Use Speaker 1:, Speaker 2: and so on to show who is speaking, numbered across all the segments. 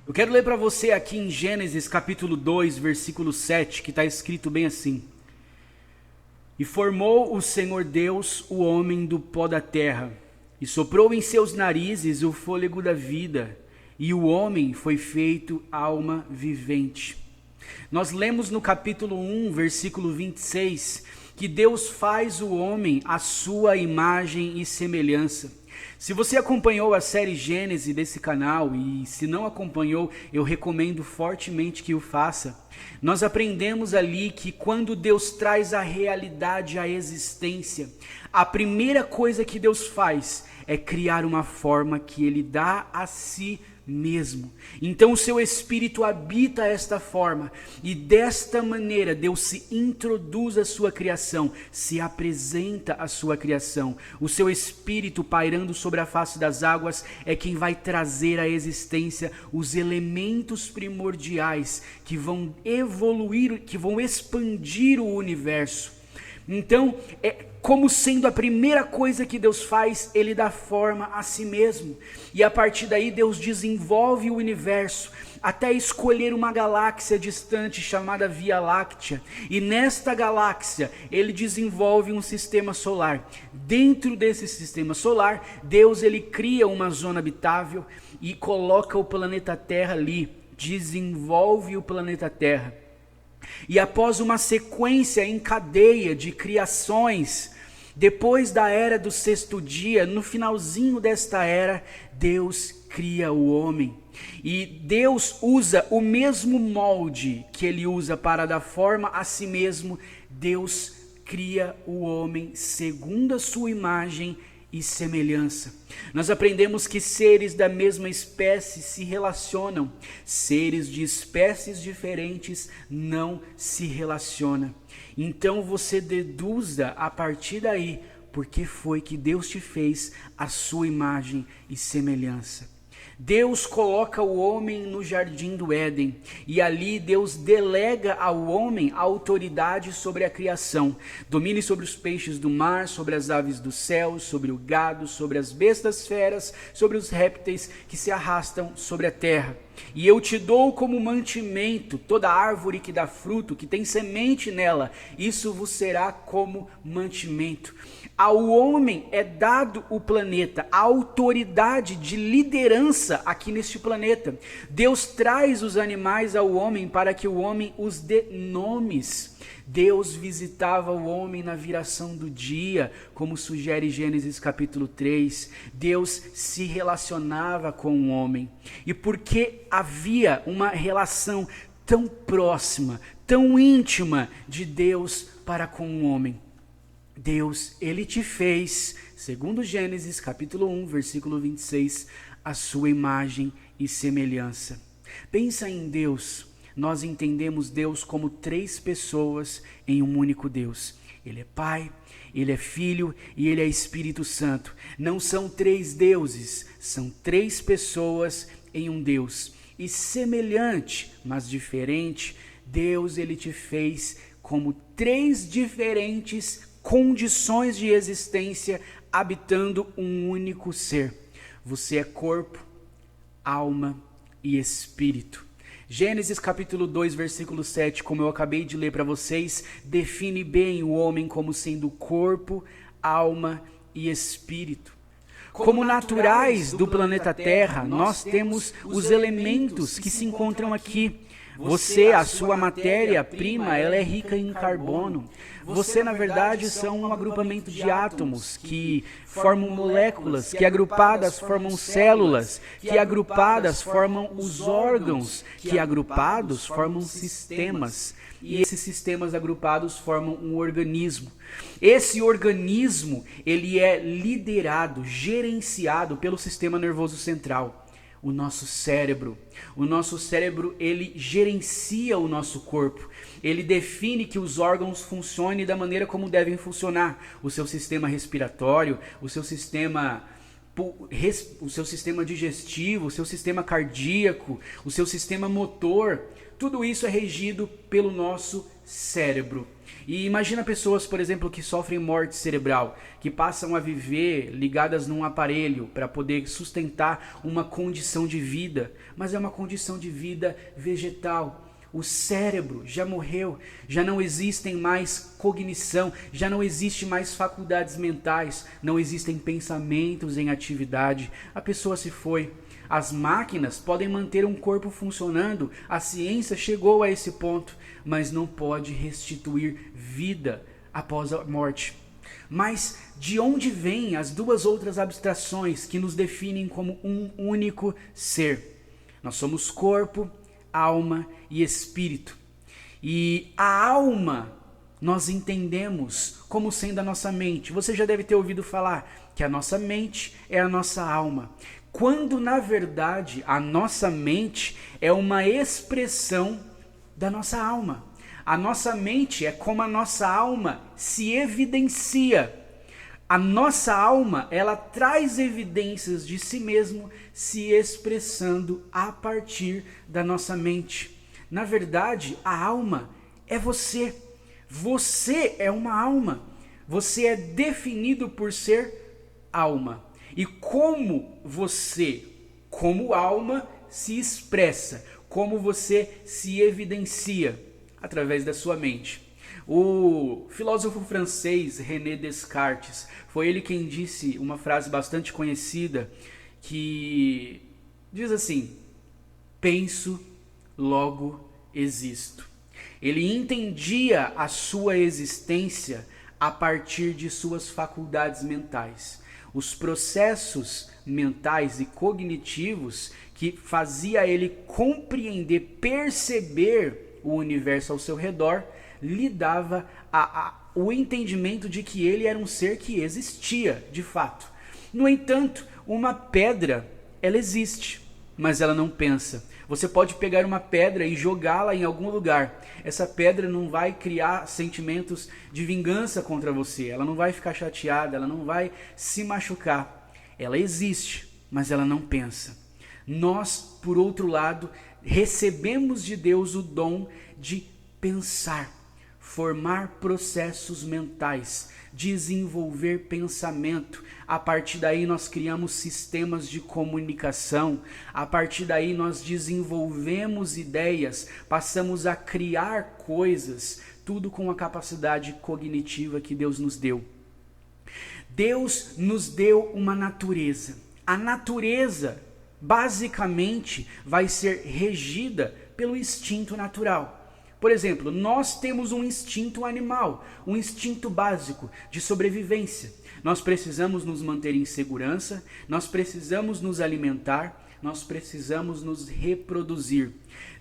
Speaker 1: Eu quero ler para você aqui em Gênesis capítulo 2, versículo 7, que está escrito bem assim: E formou o Senhor Deus o homem do pó da terra, e soprou em seus narizes o fôlego da vida, e o homem foi feito alma vivente. Nós lemos no capítulo 1, versículo 26, que Deus faz o homem à sua imagem e semelhança. Se você acompanhou a série Gênesis desse canal, e se não acompanhou, eu recomendo fortemente que o faça. Nós aprendemos ali que quando Deus traz a realidade à existência, a primeira coisa que Deus faz é criar uma forma que Ele dá a si mesmo. Então o seu espírito habita esta forma, e desta maneira Deus se introduz à sua criação, se apresenta à sua criação. O seu espírito pairando sobre a face das águas é quem vai trazer à existência os elementos primordiais que vão evoluir, que vão expandir o universo. Então, como sendo a primeira coisa que Deus faz, Ele dá forma a si mesmo. E a partir daí Deus desenvolve o universo, até escolher uma galáxia distante chamada Via Láctea. E nesta galáxia, Ele desenvolve um sistema solar. Dentro desse sistema solar, Deus ele cria uma zona habitável e coloca o planeta Terra ali. Desenvolve o planeta Terra. E após uma sequência em cadeia de criações, depois da era do sexto dia, no finalzinho desta era, Deus cria o homem. E Deus usa o mesmo molde que Ele usa para dar forma a si mesmo. Deus cria o homem segundo a sua imagem e semelhança. Nós aprendemos que seres da mesma espécie se relacionam, seres de espécies diferentes não se relacionam. Então você deduza a partir daí porque foi que Deus te fez a sua imagem e semelhança. Deus coloca o homem no jardim do Éden, e ali Deus delega ao homem a autoridade sobre a criação. Domine sobre os peixes do mar, sobre as aves do céu, sobre o gado, sobre as bestas feras, sobre os répteis que se arrastam sobre a terra. E eu te dou como mantimento toda árvore que dá fruto, que tem semente nela, isso vos será como mantimento. Ao homem é dado o planeta, a autoridade de liderança aqui neste planeta. Deus traz os animais ao homem para que o homem os dê nomes. Deus visitava o homem na viração do dia, como sugere Gênesis capítulo 3. Deus se relacionava com o homem. E porque havia uma relação tão próxima, tão íntima de Deus para com o homem, Deus, Ele te fez, segundo Gênesis capítulo 1, versículo 26, a sua imagem e semelhança. Pensa em Deus. Nós entendemos Deus como três pessoas em um único Deus. Ele é Pai, Ele é Filho e Ele é Espírito Santo. Não são três deuses, são três pessoas em um Deus. E semelhante, mas diferente, Deus ele te fez como três diferentes condições de existência habitando um único ser. Você é corpo, alma e espírito. Gênesis capítulo 2, versículo 7, como eu acabei de ler para vocês, define bem o homem como sendo corpo, alma e espírito. Como naturais do planeta Terra, nós temos os elementos que se encontram aqui. Você, a sua matéria-prima, ela é rica em carbono. Você, na verdade, são um agrupamento de átomos que formam moléculas, que agrupadas formam células, que agrupadas formam os órgãos, que agrupados formam sistemas. E esses sistemas agrupados formam um organismo. Esse organismo, ele é liderado, gerenciado pelo sistema nervoso central. O nosso cérebro, ele gerencia o nosso corpo. Ele define que os órgãos funcionem da maneira como devem funcionar. O seu sistema respiratório, o seu sistema digestivo, o seu sistema cardíaco, o seu sistema motor, tudo isso é regido pelo nosso cérebro. E imagina pessoas, por exemplo, que sofrem morte cerebral, que passam a viver ligadas num aparelho para poder sustentar uma condição de vida, mas é uma condição de vida vegetal. O cérebro já morreu, já não existem mais cognição, já não existe mais faculdades mentais, não existem pensamentos em atividade, a pessoa se foi. As máquinas podem manter um corpo funcionando, a ciência chegou a esse ponto, mas não pode restituir vida após a morte. Mas de onde vêm as duas outras abstrações que nos definem como um único ser? Nós somos corpo, alma e espírito. E a alma nós entendemos como sendo a nossa mente. Você já deve ter ouvido falar que a nossa mente é a nossa alma, quando na verdade a nossa mente é uma expressão da nossa alma. A nossa mente é como a nossa alma se evidencia. A nossa alma, ela traz evidências de si mesmo se expressando a partir da nossa mente. Na verdade, a alma é você. Você é uma alma. Você é definido por ser alma. E como você, como alma, se expressa, como você se evidencia através da sua mente. O filósofo francês René Descartes, foi ele quem disse uma frase bastante conhecida que diz assim: penso, logo existo. Ele entendia a sua existência a partir de suas faculdades mentais. Os processos mentais e cognitivos que fazia ele compreender, perceber o universo ao seu redor, lhe dava o entendimento de que ele era um ser que existia, de fato. No entanto, uma pedra, ela existe, mas ela não pensa. Você pode pegar uma pedra e jogá-la em algum lugar. Essa pedra não vai criar sentimentos de vingança contra você. Ela não vai ficar chateada, ela não vai se machucar. Ela existe, mas ela não pensa. Nós, por outro lado, recebemos de Deus o dom de pensar, formar processos mentais, desenvolver pensamento. A partir daí nós criamos sistemas de comunicação, a partir daí nós desenvolvemos ideias, passamos a criar coisas, tudo com a capacidade cognitiva que Deus nos deu. Deus nos deu uma natureza. A natureza, basicamente, vai ser regida pelo instinto natural. Por exemplo, nós temos um instinto animal, um instinto básico de sobrevivência. Nós precisamos nos manter em segurança, nós precisamos nos alimentar, nós precisamos nos reproduzir.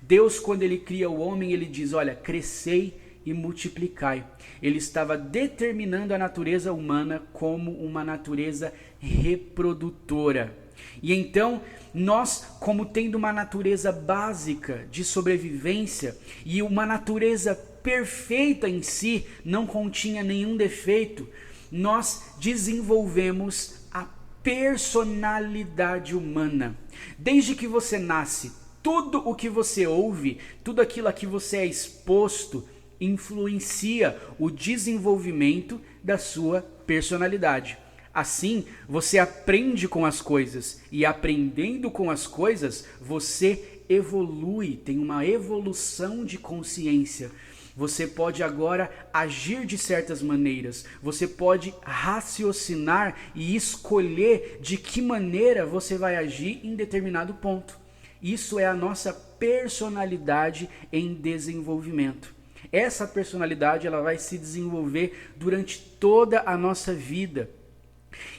Speaker 1: Deus, quando ele cria o homem, ele diz, olha, crescei e multiplicai. Ele estava determinando a natureza humana como uma natureza reprodutora. E então, nós, como tendo uma natureza básica de sobrevivência e uma natureza perfeita em si, não continha nenhum defeito, nós desenvolvemos a personalidade humana. Desde que você nasce, tudo o que você ouve, tudo aquilo a que você é exposto, influencia o desenvolvimento da sua personalidade. Assim, você aprende com as coisas e aprendendo com as coisas, você evolui, tem uma evolução de consciência. Você pode agora agir de certas maneiras, você pode raciocinar e escolher de que maneira você vai agir em determinado ponto. Isso é a nossa personalidade em desenvolvimento. Essa personalidade ela vai se desenvolver durante toda a nossa vida.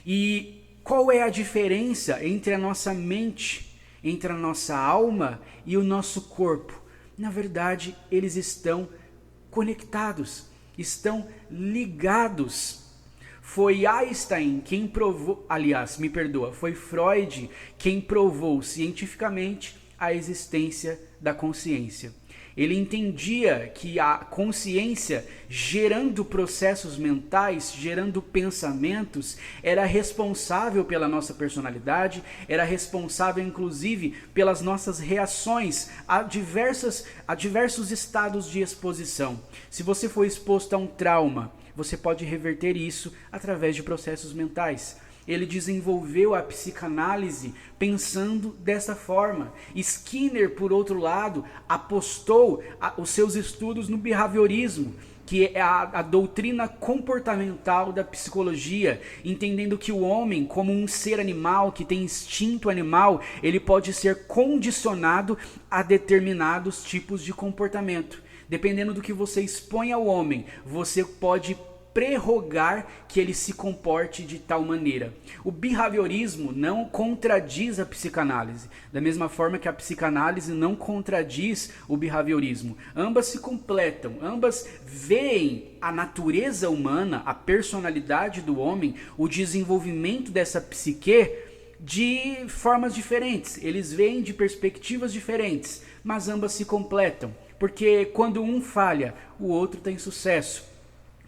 Speaker 1: E qual é a diferença entre a nossa mente, entre a nossa alma e o nosso corpo? Na verdade, eles estão conectados, estão ligados. Foi Einstein quem provou, foi Freud quem provou cientificamente a existência da consciência. Ele entendia que a consciência, gerando processos mentais, gerando pensamentos, era responsável pela nossa personalidade, era responsável inclusive pelas nossas reações a diversos estados de exposição. Se você for exposto a um trauma, você pode reverter isso através de processos mentais. Ele desenvolveu a psicanálise pensando dessa forma. Skinner, por outro lado, apostou os seus estudos no behaviorismo, que é a doutrina comportamental da psicologia, entendendo que o homem, como um ser animal que tem instinto animal, ele pode ser condicionado a determinados tipos de comportamento. Dependendo do que você expõe ao homem, você pode prerrogar que ele se comporte de tal maneira. O behaviorismo não contradiz a psicanálise, da mesma forma que a psicanálise não contradiz o behaviorismo. Ambas se completam, ambas veem a natureza humana, a personalidade do homem, o desenvolvimento dessa psique de formas diferentes. Eles veem de perspectivas diferentes, mas ambas se completam, porque quando um falha, o outro tem sucesso.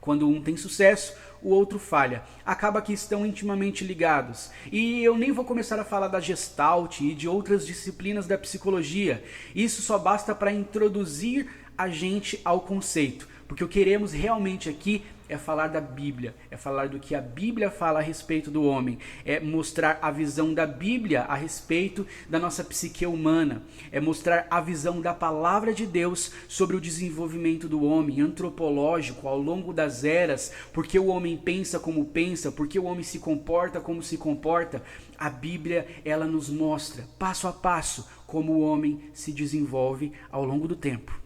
Speaker 1: Quando um tem sucesso, o outro falha. Acaba que estão intimamente ligados. E eu nem vou começar a falar da Gestalt e de outras disciplinas da psicologia. Isso só basta para introduzir a gente ao conceito. Porque o que queremos realmente aqui é falar da Bíblia, é falar do que a Bíblia fala a respeito do homem, é mostrar a visão da Bíblia a respeito da nossa psique humana, é mostrar a visão da palavra de Deus sobre o desenvolvimento do homem, antropológico, ao longo das eras, porque o homem pensa como pensa, porque o homem se comporta como se comporta. A Bíblia, ela nos mostra, passo a passo, como o homem se desenvolve ao longo do tempo.